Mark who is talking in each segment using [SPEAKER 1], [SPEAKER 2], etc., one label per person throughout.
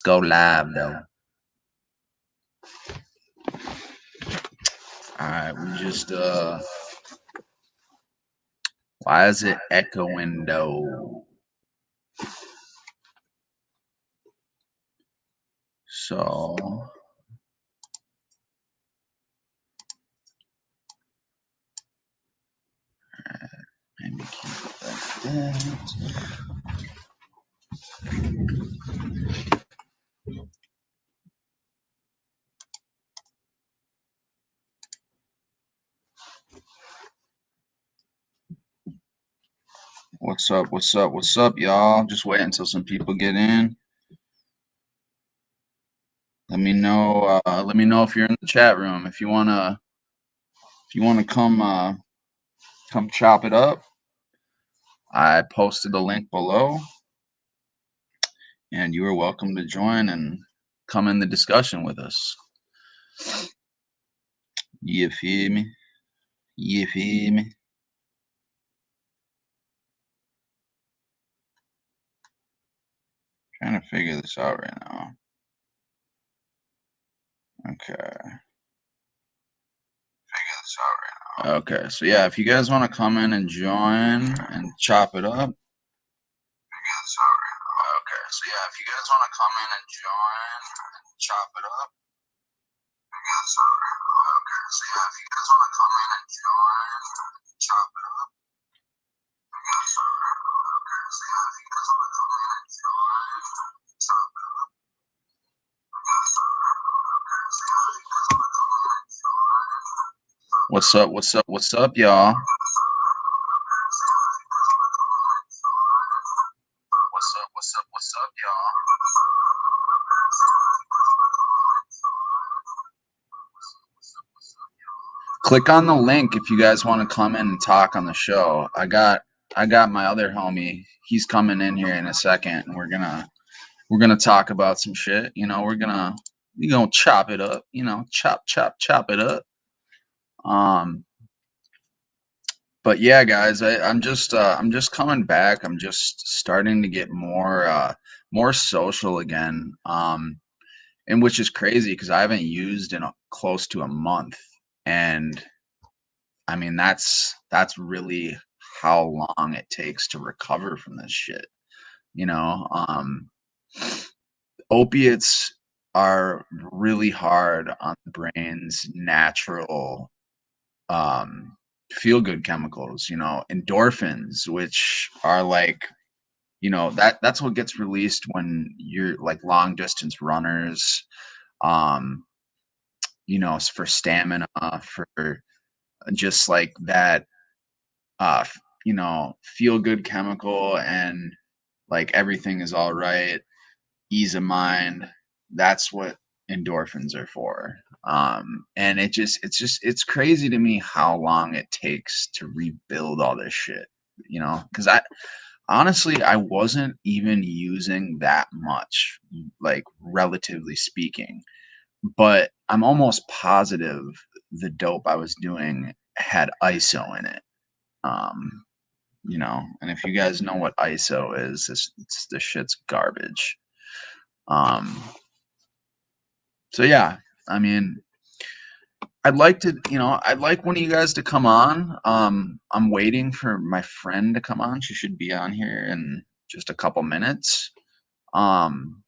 [SPEAKER 1] Go live though. Alright, we just why is it echoing though? So maybe keep it like that. What's up? What's up? What's up, y'all? Just wait until some people get in. Let me know. Let me know if you're in the chat room. If you wanna come chop it up. I posted the link below, and you are welcome to join and come in the discussion with us. You feel me? You feel me? Trying to figure this out right now. Okay. Figure this out right now. Okay, so yeah, if you guys want to come in and join and chop it up. Figure this out right now. Okay, so yeah, if you guys want to come in and join and chop it up. Figure this out right now. Okay, so yeah, if you guys want to come in and join and chop it up. Figure this out right now. Okay, so yeah, if you guys want to come in and join and chop it up. What's up? What's up? What's up, y'all? What's up? What's up? What's up, y'all? Click on the link if you guys want to come in and talk on the show. I got my other homie. He's coming in here in a second, and we're gonna talk about some shit. You know, we're gonna chop it up. You know, chop it up. But yeah, guys, I'm just coming back. I'm just starting to get more social again. And which is crazy because I haven't used in close to a month, and I mean that's really how long it takes to recover from this shit. You know, opiates are really hard on the brain's natural feel good chemicals, you know, endorphins, which are like, you know, that's what gets released when you're like long distance runners, um, you know, for stamina, for just like that, you know, feel good chemical, and like everything is all right, ease of mind. That's what endorphins are for. And it's crazy to me how long it takes to rebuild all this shit, you know, because I honestly I wasn't even using that much, like relatively speaking, but I'm almost positive the dope I was doing had ISO in it. Um, you know, and if you guys know what ISO is, this shit's garbage. Um, so yeah, I mean, I'd like to, you know, I'd like one of you guys to come on. I'm waiting for my friend to come on. She should be on here in just a couple minutes. Um,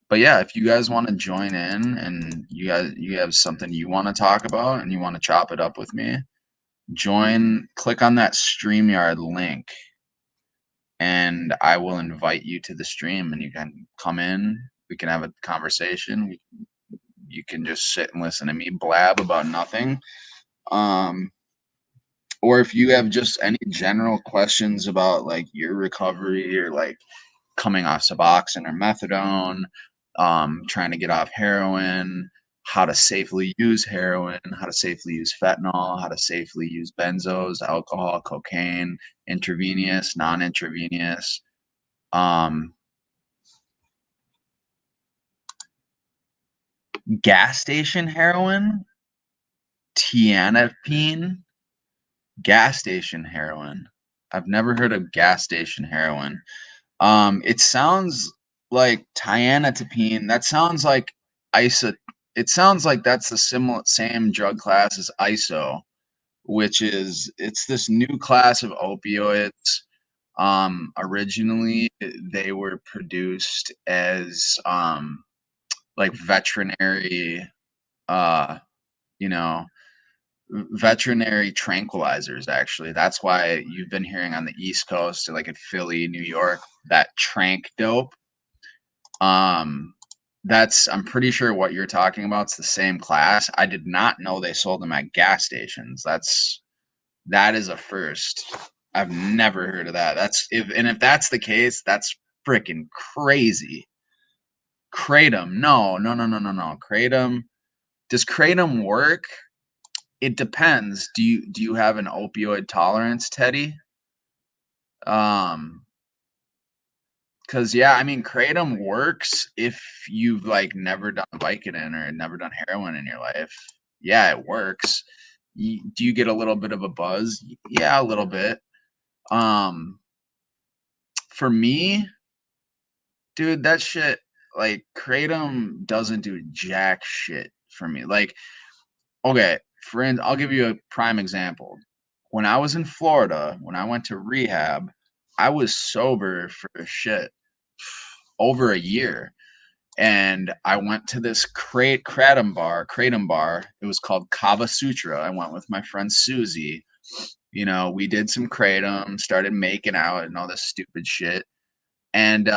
[SPEAKER 1] but yeah, if you guys want to join in and you have something you want to talk about and you want to chop it up with me, join, click on that StreamYard link and I will invite you to the stream and you can come in. We can have a conversation. You can just sit and listen to me blab about nothing. Or if you have just any general questions about like your recovery or like coming off Suboxone or methadone, trying to get off heroin, how to safely use heroin, how to safely use fentanyl, how to safely use benzos, alcohol, cocaine, intravenous, non-intravenous. Gas station heroin, tianepine, gas station heroin. I've never heard of gas station heroin. It sounds like tyanotapine, that sounds like iso. It sounds like that's the same drug class as iso, which is it's this new class of opioids. Originally, they were produced as like veterinary, uh, you know, veterinary tranquilizers. Actually, that's why you've been hearing on the East Coast, like in Philly, New York, that trank dope. Um, that's I'm pretty sure what you're talking about is the same class. I did not know they sold them at gas stations. That is a first. I've never heard of that. If that's the case, that's freaking crazy. Kratom. No, no, no, no, no, no. Kratom. Does Kratom work? It depends. Do you have an opioid tolerance, Teddy? Um, because yeah, I mean, Kratom works if you've like never done Vicodin or never done heroin in your life. Yeah, it works. Do you get a little bit of a buzz? Yeah, a little bit. Um, for me, dude, that shit, like Kratom doesn't do jack shit for me. Like, okay, friend, I'll give you a prime example. When I was in Florida, when I went to rehab, I was sober for shit over a year. And I went to this Kratom bar. It was called Kava Sutra. I went with my friend Susie. We did some Kratom, started making out and all this stupid shit. And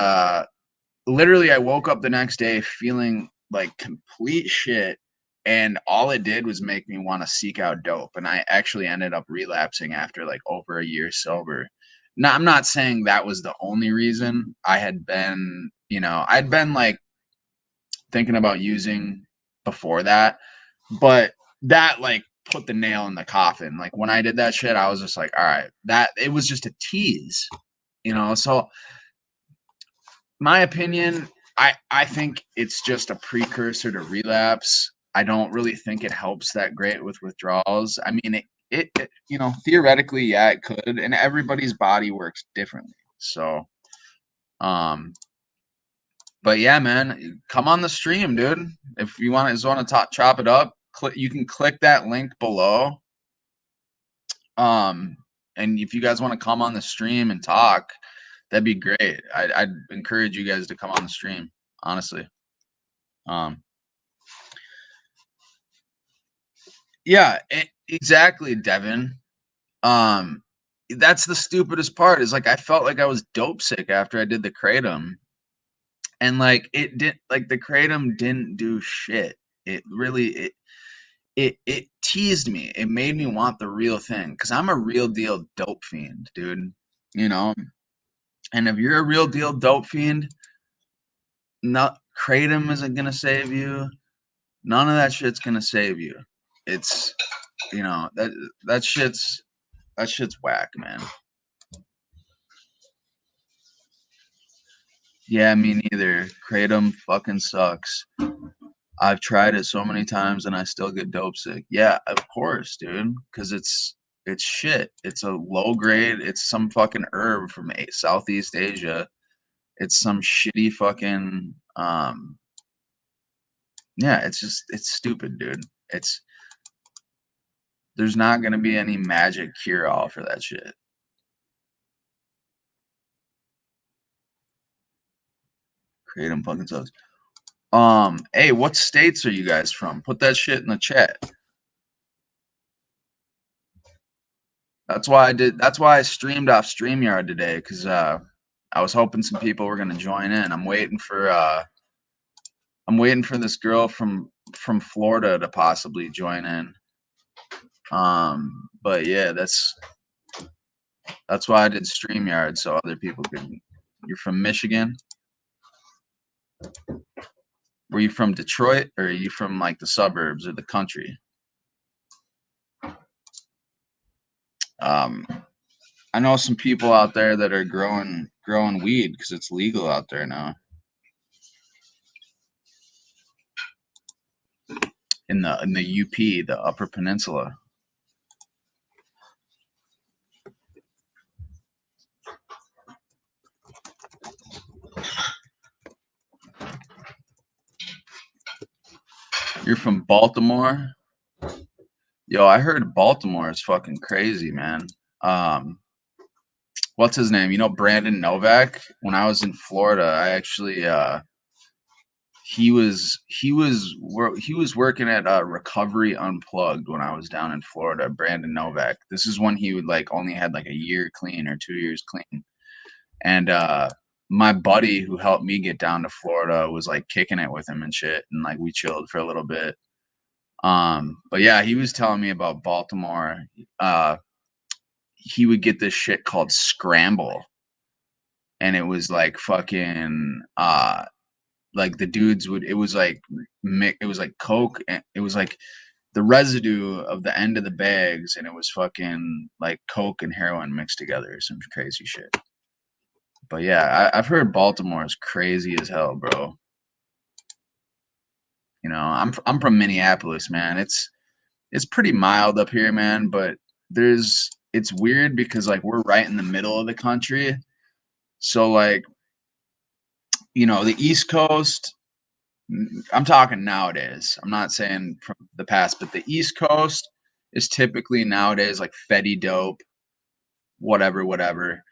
[SPEAKER 1] literally I woke up the next day feeling like complete shit, and all it did was make me want to seek out dope, and I actually ended up relapsing after like over a year sober. Now, I'm not saying that was the only reason. I'd been like thinking about using before that, but that like put the nail in the coffin. Like when I did that shit, I was just like, all right, that it was just a tease. So my opinion, I think it's just a precursor to relapse. I don't really think it helps that great with withdrawals. I mean, theoretically, yeah, it could, and everybody's body works differently. So, um, but yeah, man, come on the stream, dude. If you want to chop it up, you can click that link below. Um, and if you guys want to come on the stream and talk, that'd be great. I'd encourage you guys to come on the stream, honestly. Um, yeah, exactly, Devin. Um, that's the stupidest part is like I felt like I was dope sick after I did the kratom, and like the kratom didn't do shit. It really it teased me. It made me want the real thing because I'm a real deal dope fiend, dude. You know, and if you're a real deal dope fiend, not kratom isn't gonna save you. None of that shit's gonna save you. It's that that shit's that shit's whack, man. Yeah, me neither. Kratom fucking sucks. I've tried it so many times and I still get dope sick. Yeah, of course, dude. Because it's shit. It's a low grade. It's some fucking herb from Southeast Asia. It's some shitty fucking yeah. It's stupid, dude. There's not gonna be any magic cure all for that shit. Kratom fucking sucks. Hey, what states are you guys from? Put that shit in the chat. That's why I streamed off StreamYard today, because I was hoping some people were gonna join in. I'm waiting for this girl from Florida to possibly join in. But yeah, that's why I did StreamYard, so other people could. You're from Michigan? Were you from Detroit, or are you from like the suburbs or the country? Um, I know some people out there that are growing weed because it's legal out there now in the UP, the Upper Peninsula. You're from Baltimore? Yo, I heard Baltimore is fucking crazy, man. Um, what's his name? You know Brandon Novak? When I was in Florida, I actually he was working at Recovery Unplugged when I was down in Florida. Brandon Novak. This is when he would like only had like a year clean or 2 years clean, and my buddy who helped me get down to Florida was like kicking it with him and shit, and like we chilled for a little bit. But yeah, he was telling me about Baltimore. Uh, he would get this shit called Scramble, and it was like fucking like the dudes would it was like it was like coke, and it was like the residue of the end of the bags, and it was fucking like coke and heroin mixed together, some crazy shit. But yeah, I've heard Baltimore is crazy as hell, bro. You know, I'm from Minneapolis, man. It's pretty mild up here, man, but it's weird because like we're right in the middle of the country. So like, you know, the East Coast, I'm talking nowadays. I'm not saying from the past, but the East Coast is typically nowadays like Fetty dope, whatever, whatever.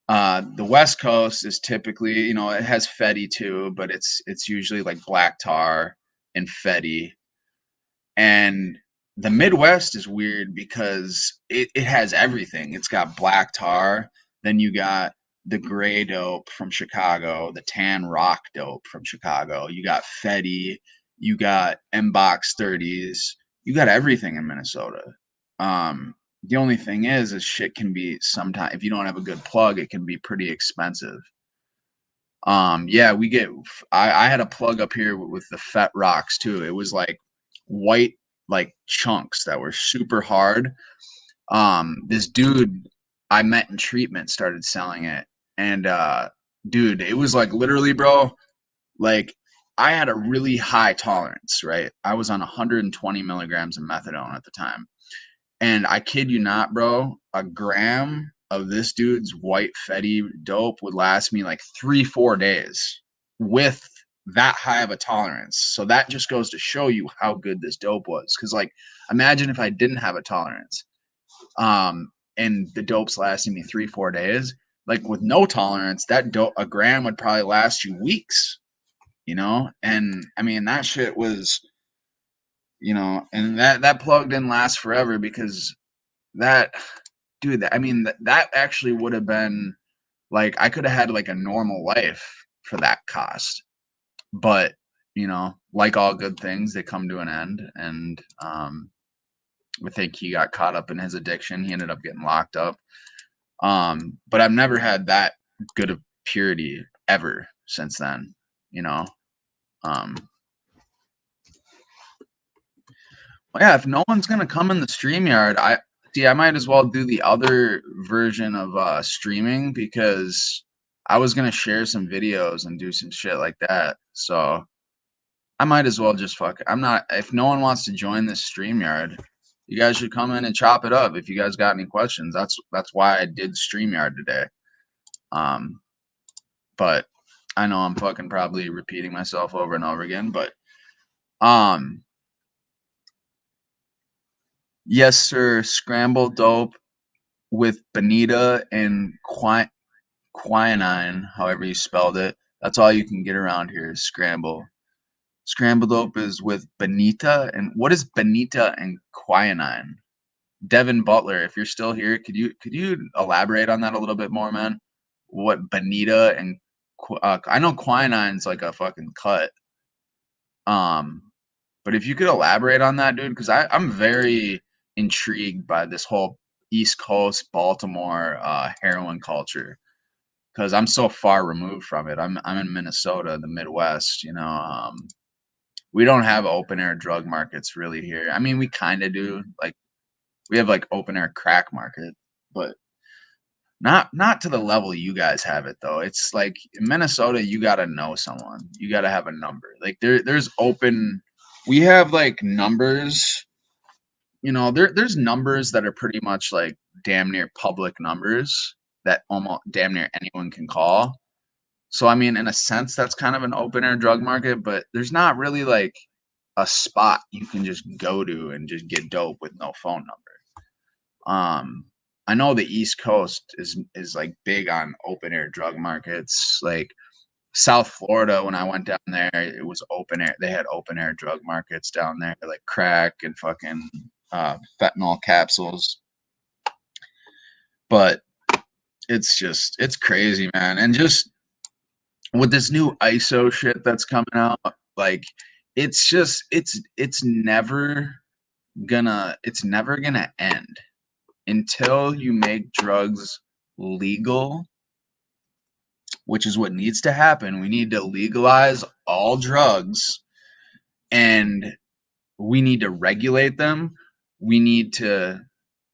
[SPEAKER 1] The West Coast is typically, you know, it has Fetty too, but it's usually like black tar and Fetty. And the Midwest is weird because it has everything. It's got black tar, then you got the gray dope from Chicago, the tan rock dope from Chicago. You got Fetty, you got M-Box 30s, you got everything in Minnesota. The only thing is shit can be sometimes if you don't have a good plug, it can be pretty expensive. Yeah, we get. I had a plug up here with the Fet Rocks too. It was like white, like chunks that were super hard. This dude I met in treatment started selling it, and dude, it was like literally, bro. Like I had a really high tolerance, right? I was on 120 milligrams of methadone at the time. And I kid you not, bro, a gram of this dude's white Fetty dope would last me like 3, 4 days with that high of a tolerance. So that just goes to show you how good this dope was. Cause like imagine if I didn't have a tolerance. And the dope's lasting me 3, 4 days. Like with no tolerance, that dope a gram would probably last you weeks, you know? And I mean that shit was, you know, and that plug didn't last forever because that dude, I mean, that actually would have been like I could have had like a normal life for that cost. But, you know, like all good things, they come to an end. And I think he got caught up in his addiction. He ended up getting locked up. But I've never had that good of purity ever since then, you know. Um, well, yeah, if no one's gonna come in the stream yard, I see I might as well do the other version of streaming because I was gonna share some videos and do some shit like that. So I might as well just fuck. I'm not. If no one wants to join this stream yard, you guys should come in and chop it up. If you guys got any questions, that's why I did StreamYard today. Um, but I know I'm fucking probably repeating myself over and over again, but um, yes, sir. Scrambled dope with bonita and quinine, however you spelled it. That's all you can get around here is scramble. Scrambled dope is with bonita, and what is bonita and quinine? Devin Butler, if you're still here, could you elaborate on that a little bit more, man? What bonita and I know quinine's like a fucking cut. Um, but if you could elaborate on that, dude, because I'm very intrigued by this whole East Coast Baltimore heroin culture because I'm so far removed from it. I'm in Minnesota, the Midwest. You know, we don't have open air drug markets really here. I mean, we kind of do. Like we have like open air crack market, but not to the level you guys have it though. It's like in Minnesota, you gotta know someone. You gotta have a number. Like there's open. We have like numbers. You know, there's numbers that are pretty much like damn near public numbers that almost damn near anyone can call. So I mean, in a sense, that's kind of an open air drug market, but there's not really like a spot you can just go to and just get dope with no phone number. I know the East Coast is like big on open air drug markets. Like South Florida, when I went down there, it was open air. They had open air drug markets down there, like crack and fucking fentanyl capsules. But it's crazy, man. And just with this new ISO shit that's coming out, like it's never gonna end until you make drugs legal, which is what needs to happen. We need to legalize all drugs, and we need to regulate them. We need to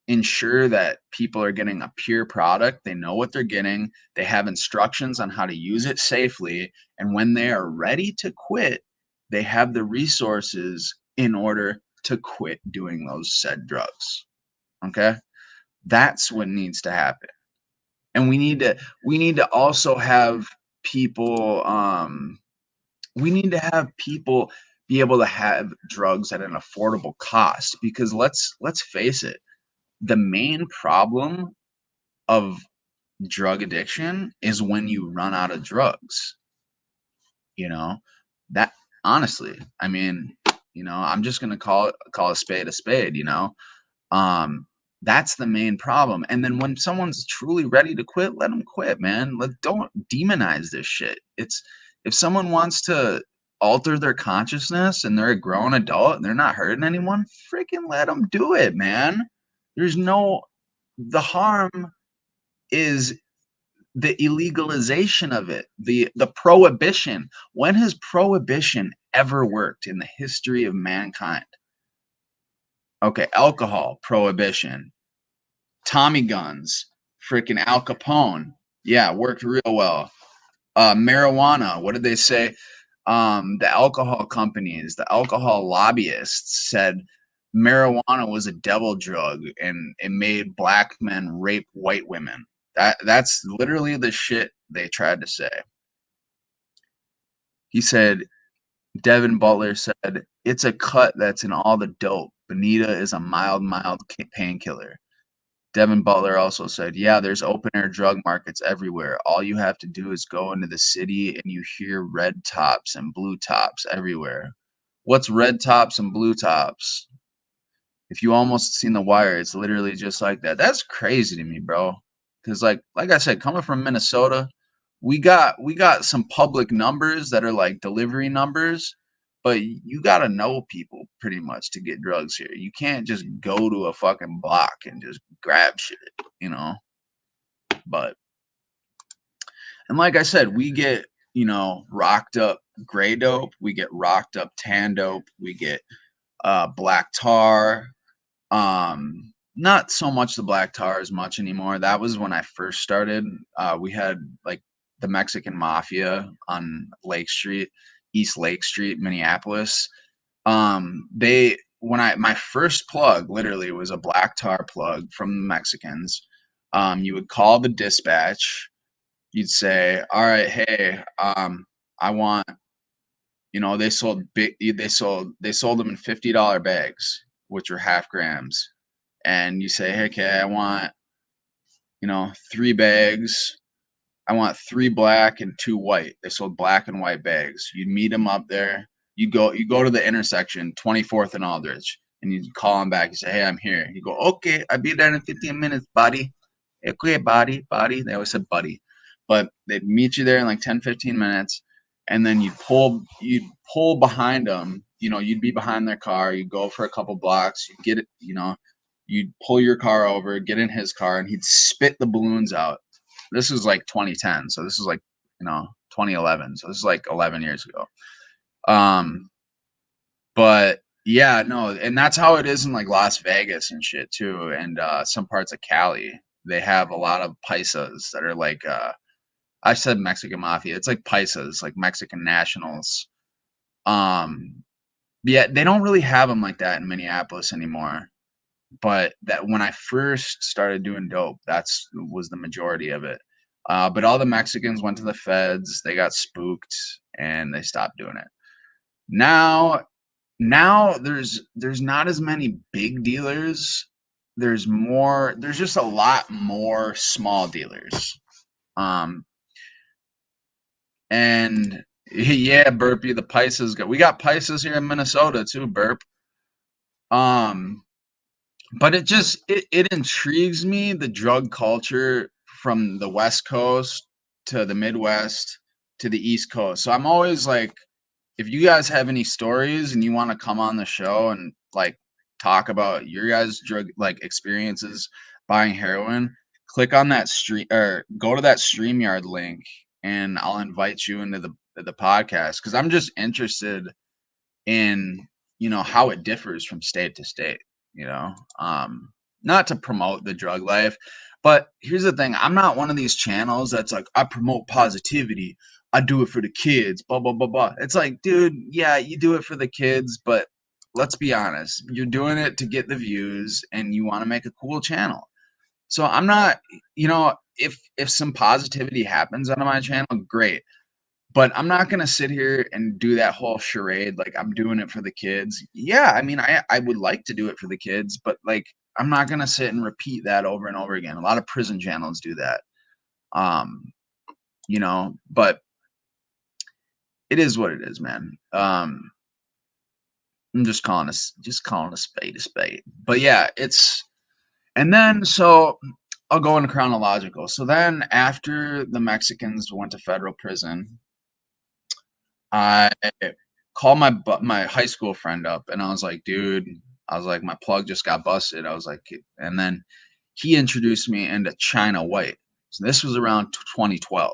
[SPEAKER 1] ensure that people are getting a pure product. They know what they're getting. They have instructions on how to use it safely. And when they are ready to quit, they have the resources in order to quit doing those said drugs. Okay? That's what needs to happen. And we need to also have people we need to have people be able to have drugs at an affordable cost, because let's face it, the main problem of drug addiction is when you run out of drugs. You know, that honestly, I mean, I'm just gonna call a spade, that's the main problem. And then when someone's truly ready to quit, let them quit, man. Don't demonize this shit. It's if someone wants to alter their consciousness and they're a grown adult and they're not hurting anyone, freaking let them do it, man. There's no the harm is the illegalization of it, the prohibition. When has prohibition ever worked in the history of mankind? Okay, alcohol prohibition, Tommy guns, freaking Al Capone. Yeah, worked real well. Marijuana. What did they say? The alcohol companies, the alcohol lobbyists said marijuana was a devil drug and it made black men rape white women. That's literally the shit they tried to say. He said, Devin Butler said, it's a cut that's in all the dope. Bonita is a mild painkiller. Devin Butler also said, yeah, there's open air drug markets everywhere. All you have to do is go into the city and you hear red tops and blue tops everywhere. What's red tops and blue tops? If you almost seen The Wire, it's literally just like that. That's crazy to me, bro. Because like I said, coming from Minnesota, we got some public numbers that are like delivery numbers, but you gotta know people pretty much to get drugs here. You can't just go to a fucking block and just grab shit, you know. But and like I said, we get rocked up gray dope, we get rocked up tan dope, we get black tar. Not so much the black tar as much anymore. That was when I first started. We had like the Mexican mafia on Lake Street, East Lake Street, Minneapolis. They when I my first plug literally was a black tar plug from the Mexicans. You would call the dispatch. You'd say, "All right, hey, I want." They sold big. They sold them in $50 bags, which are half grams, and you say, hey, okay, I want, 3 bags. I want 3 black and 2 white. They sold black and white bags. You'd meet them up there. You go to the intersection, 24th and Aldrich, and you call them back. You say, hey, I'm here. You go, okay, I'll be there in 15 minutes, buddy. Okay, buddy. They always said buddy. But they'd meet you there in like 10, 15 minutes, and then you'd pull behind them. You'd be behind their car. You'd go for a couple blocks. You'd get it, you'd pull your car over, get in his car, and he'd spit the balloons out. This was like 2010, so this is like 2011, so this is like 11 years ago. But yeah, no, and that's how it is in like Las Vegas and shit too, and some parts of Cali. They have a lot of paisas that are like I said Mexican mafia. It's like paisas, like Mexican nationals. Um, yeah, they don't really have them like that in Minneapolis anymore. But that when I first started doing dope, that's was the majority of it. But all the Mexicans went to the feds. They got spooked and they stopped doing it. Now now there's not as many big dealers. There's just a lot more small dealers. Um, and yeah, Burpee, the Pisces we got Pisces here in Minnesota too, Burp. Um, but it intrigues me, the drug culture from the West Coast to the Midwest to the East Coast. So I'm always like, if you guys have any stories and you want to come on the show and like talk about your guys' drug like experiences buying heroin, click on that stream or go to that StreamYard link and I'll invite you into the podcast because I'm just interested in how it differs from state to state, you know. Not to promote the drug life, but here's the thing, I'm not one of these channels that's like, I promote positivity, I do it for the kids, blah blah blah blah. It's like, dude, yeah, you do it for the kids, but let's be honest, you're doing it to get the views and you want to make a cool channel. So I'm not, if some positivity happens on my channel, great, but I'm not gonna sit here and do that whole charade like I'm doing it for the kids. Yeah, I mean, I would like to do it for the kids, but like I'm not gonna sit and repeat that over and over again. A lot of prison channels do that. Um, but it is what it is, man. I'm just calling a spade a spade. But yeah, and then so I'll go in chronological. So then after the Mexicans went to federal prison, I called my high school friend up and I was like, dude, I was like, my plug just got busted. I was like, and then he introduced me into China White. So this was around 2012.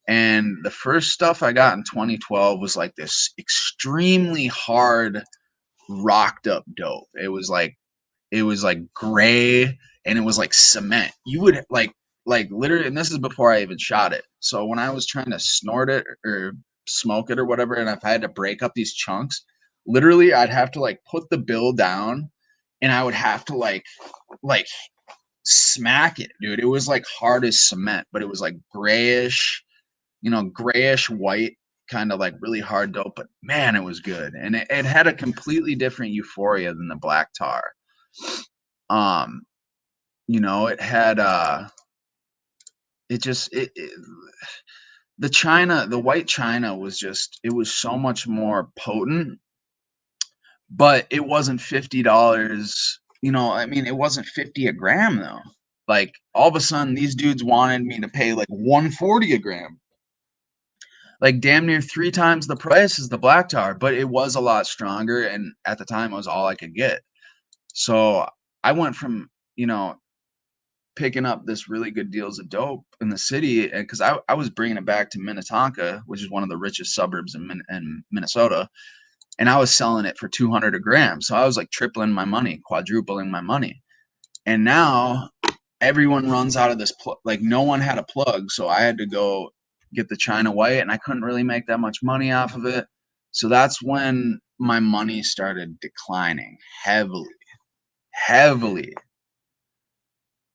[SPEAKER 1] And the first stuff I got in 2012 was like this extremely hard, rocked up dope. It was like gray and it was like cement. You would like literally, and this is before I even shot it. So when I was trying to snort it or smoke it or whatever, and if I had to break up these chunks, literally I'd have to like put the bill down and I would have to like smack it, dude. It was like hard as cement, but it was like grayish, grayish white, kind of like really hard dope. But man, it was good. And it had a completely different euphoria than the black tar. Um, it had it just it the white China was just, it was so much more potent, but it wasn't $50. I mean, it wasn't 50 a gram though. Like all of a sudden these dudes wanted me to pay like 140 a gram. Like damn near three times the price as the black tar, but it was a lot stronger and at the time it was all I could get. So I went from, picking up this really good deals of dope in the city, and because I was bringing it back to Minnetonka, which is one of the richest suburbs in Minnesota, and I was selling it for 200 a gram. So I was like tripling my money, quadrupling my money. And now everyone runs out of this like no one had a plug, so I had to go get the China White, and I couldn't really make that much money off of it. So that's when my money started declining heavily, heavily.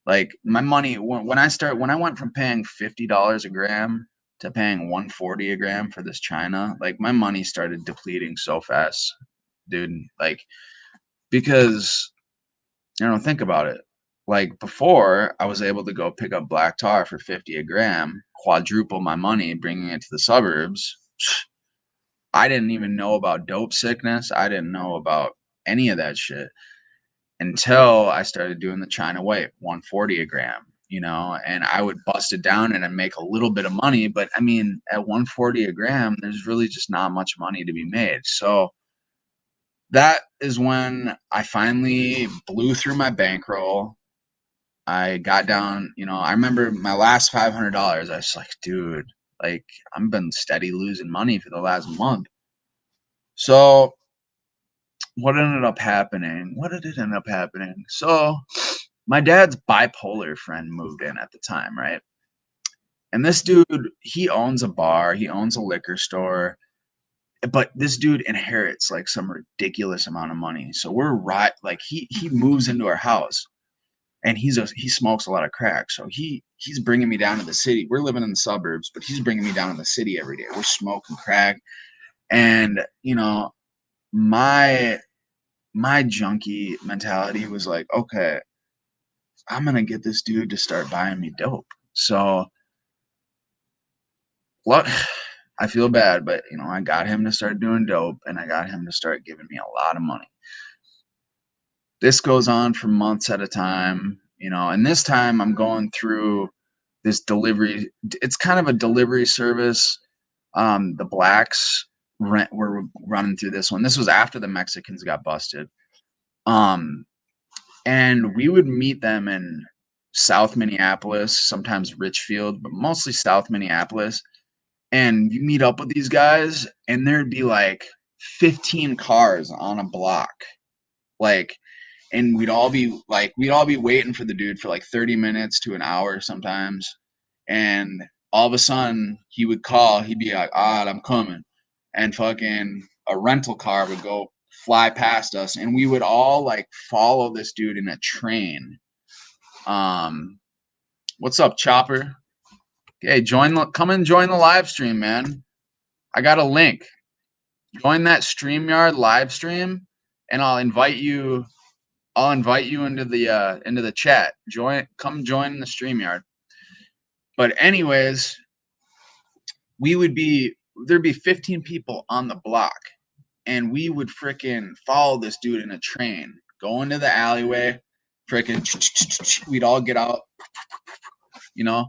[SPEAKER 1] Like my money when I went from paying $50 a gram to paying 140 a gram for this China, like my money started depleting so fast, dude. Like because think about it. Like before, I was able to go pick up black tar for 50 a gram, quadruple my money, bringing it to the suburbs. I didn't even know about dope sickness. I didn't know about any of that shit until I started doing the China White, 140 a gram, and I would bust it down and I'd make a little bit of money. But I mean, at 140 a gram, there's really just not much money to be made. So that is when I finally blew through my bankroll. I got down, I remember my last $500. I was like, dude, like I've been steady losing money for the last month. So what ended up happening? What did it end up happening? So my dad's bipolar friend moved in at the time, right? And this dude, he owns a bar, he owns a liquor store, but this dude inherits like some ridiculous amount of money. So we're right, like he moves into our house, and he smokes a lot of crack. So he's bringing me down to the city. We're living in the suburbs, but he's bringing me down to the city every day. We're smoking crack, and my junkie mentality was like, okay, I'm gonna get this dude to start buying me dope. So what? I feel bad, but I got him to start doing dope, and I got him to start giving me a lot of money. This goes on for months at a time, and this time I'm going through this delivery. It's kind of a delivery service. The blacks were running through this one. This was after the Mexicans got busted. Um, and we would meet them in South Minneapolis, sometimes Richfield, but mostly South Minneapolis. And you meet up with these guys, and there'd be like 15 cars on a block, like, and we'd all be waiting for the dude for like 30 minutes to an hour sometimes, and all of a sudden he would call, he'd be like, I'm coming, and fucking a rental car would go fly past us, and we would all like follow this dude in a train. um what's up, Chopper? Hey, come and join the live stream, man. I got a link. Join that StreamYard live stream, and I'll invite you into the chat. Come join the StreamYard. But anyways, there'd be 15 people on the block, and we would freaking follow this dude in a train, go into the alleyway, freaking we'd all get out, you know,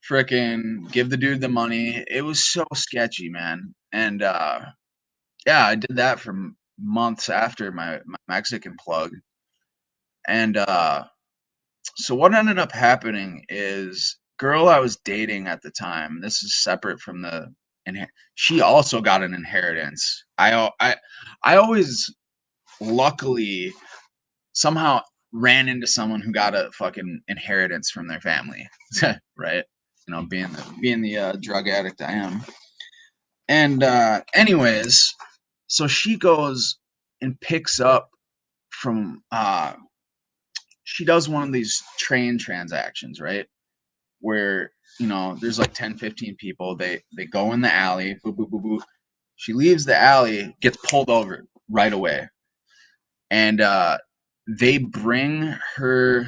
[SPEAKER 1] freaking give the dude the money. It was so sketchy, man. And yeah, I did that for months after my Mexican plug. And so what ended up happening is, girl I was dating at the time, this is separate from she also got an inheritance. I always luckily somehow ran into someone who got a fucking inheritance from their family, right? Being the drug addict I am. And anyways, so she goes and picks up from she does one of these train transactions, right? Where, there's like 10, 15 people. They go in the alley, boo, boo, boo, boo. She leaves the alley, gets pulled over right away. And they bring her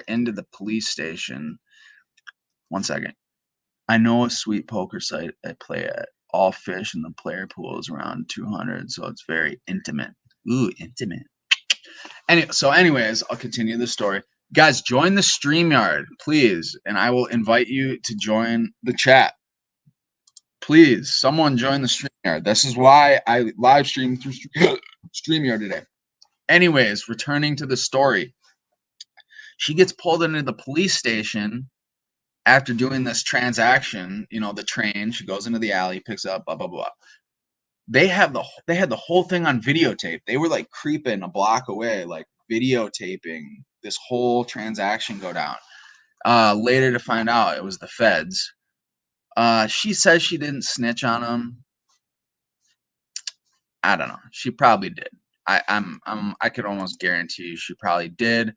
[SPEAKER 1] into the police station. One second. I know a sweet poker site I play at. All fish in the player pool is around 200, so it's very intimate. Ooh, intimate. Anyways, I'll continue the story. Guys, join the StreamYard, please, and I will invite you to join the chat. Please, someone join the StreamYard. This is why I live stream through StreamYard today. Anyways, returning to the story. She gets pulled into the police station after doing this transaction, the train. She goes into the alley, picks up, blah, blah, blah. They had the whole thing on videotape. They were like creeping a block away, like videotaping this whole transaction go down. Later to find out it was the feds. She says she didn't snitch on them. I don't know. She probably did. I could almost guarantee you she probably did.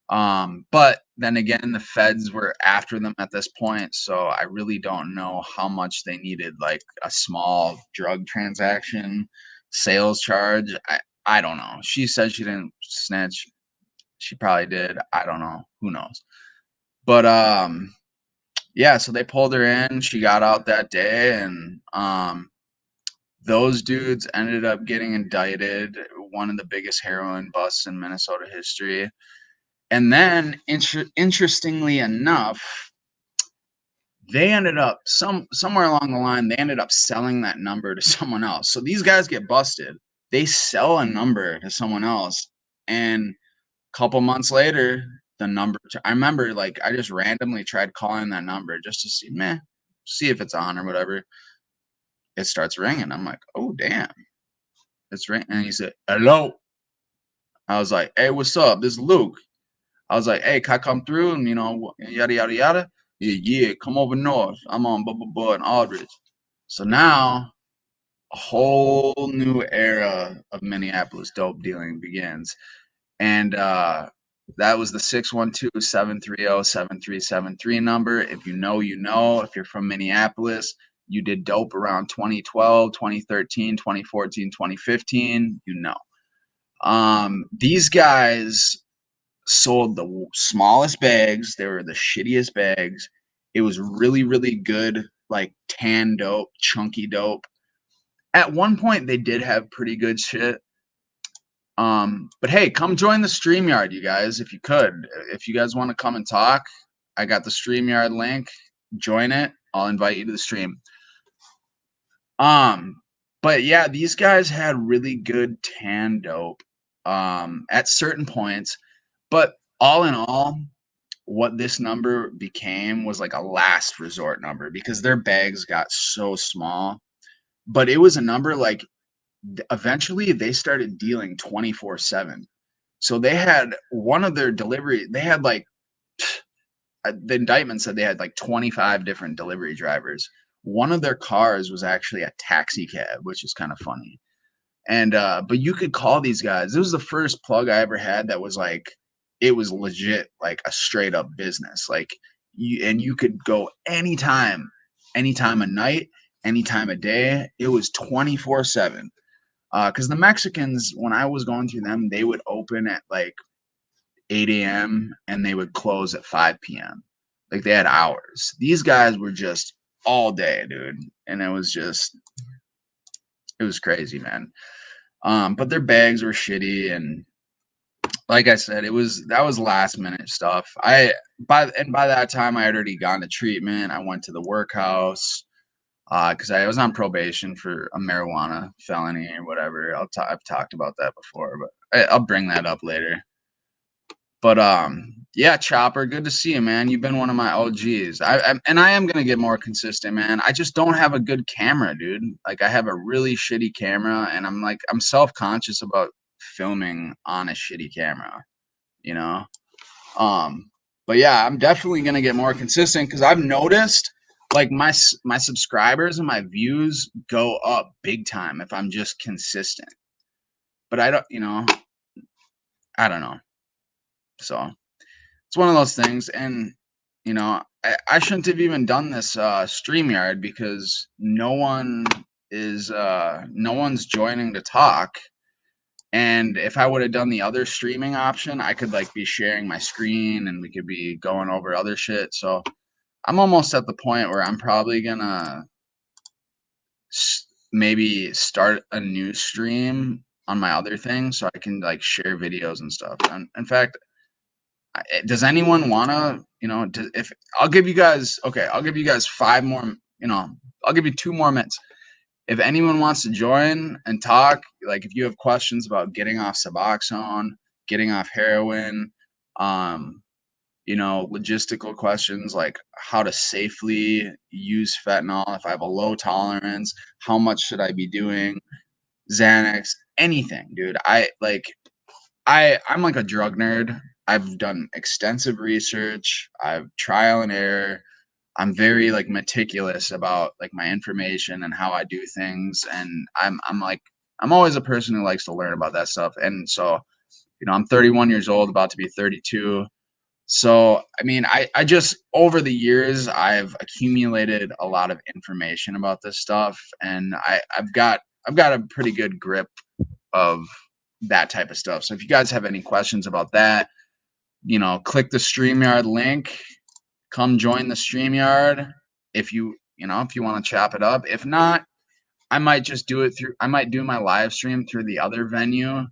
[SPEAKER 1] But then again, the feds were after them at this point, so I really don't know how much they needed, like a small drug transaction sales charge. I don't know. She said she didn't snitch. She probably did. I don't know. Who knows? But yeah, so they pulled her in. She got out that day, and those dudes ended up getting indicted. One of the biggest heroin busts in Minnesota history. And then, interestingly enough, they ended up somewhere along the line, they ended up selling that number to someone else. So these guys get busted. They sell a number to someone else, and a couple months later, the number. I remember, like, I just randomly tried calling that number just to see if it's on or whatever. It starts ringing. I'm like, oh damn, it's ringing. And he said, hello. I was like, hey, what's up? This is Luke. I was like, hey, can I come through? And, yada, yada, yada. Yeah, come over north. I'm on blah, blah, blah, and Aldridge. So now a whole new era of Minneapolis dope dealing begins. And that was the 612-730-7373 number. If you know, you know. If you're from Minneapolis, you did dope around 2012, 2013, 2014, 2015, these guys sold the smallest bags. They were the shittiest bags. It was really, really good, like tan dope, chunky dope. At one point, they did have pretty good shit. But hey, come join the StreamYard, you guys, if you could. If you guys want to come and talk, I got the StreamYard link. Join it. I'll invite you to the stream. But yeah, these guys had really good tan dope at certain points. But all in all, what this number became was like a last resort number because their bags got so small. But it was a number like eventually they started dealing 24/7. So they had one of their delivery, they had like the indictment said they had like 25 different delivery drivers. One of their cars was actually a taxi cab, which is kind of funny. And but you could call these guys. It was the first plug I ever had that was like it was legit like a straight up business. Like you could go anytime of night, anytime of day. It was 24/7. Because the Mexicans, when I was going through them, they would open at like 8 a.m. and they would close at 5 p.m. Like they had hours. These guys were just all day, dude. And it was crazy, man. But their bags were shitty, and like I said, that was last minute stuff. By that time I had already gone to treatment. I went to the workhouse because I was on probation for a marijuana felony or whatever. I've talked about that before, but I'll bring that up later. But yeah, Chopper, good to see you, man. You've been one of my OGs. I am gonna get more consistent, man. I just don't have a good camera, dude. Like I have a really shitty camera, and I'm self-conscious about filming on a shitty camera, you know. But yeah, I'm definitely gonna get more consistent because I've noticed like my subscribers and my views go up big time if I'm just consistent. But I don't know. So it's one of those things, and I shouldn't have even done this StreamYard because no one's joining to talk. And if I would have done the other streaming option, I could like be sharing my screen and we could be going over other shit. So I'm almost at the point where I'm probably gonna maybe start a new stream on my other thing so I can like share videos and stuff. And in fact, does anyone want to, if I'll give you guys, okay, I'll give you guys 5 more, I'll give you 2 more minutes. If anyone wants to join and talk, like if you have questions about getting off Suboxone, getting off heroin, logistical questions like how to safely use fentanyl, if I have a low tolerance, how much should I be doing, Xanax, anything, dude. I'm like a drug nerd. I've done extensive research. I've trial and error. I'm very like meticulous about like my information and how I do things. And I'm always a person who likes to learn about that stuff. And so, I'm 31 years old, about to be 32. So, I mean, I just over the years I've accumulated a lot of information about this stuff, and I've got a pretty good grip of that type of stuff. So if you guys have any questions about that, click the StreamYard link, come join the StreamYard if you want to chop it up. If not, I might do my live stream through the other venue,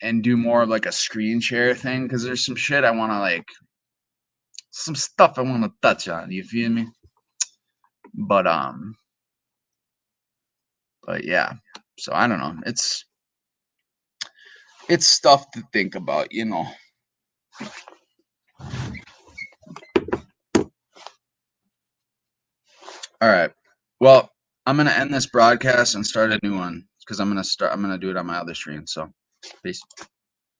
[SPEAKER 1] and do more of like a screen share thing because there's some shit I want to some stuff I want to touch on. You feel me? But yeah. So I don't know. It's stuff to think about, All right. Well, I'm gonna end this broadcast and start a new one because I'm gonna do it on my other stream. So, peace.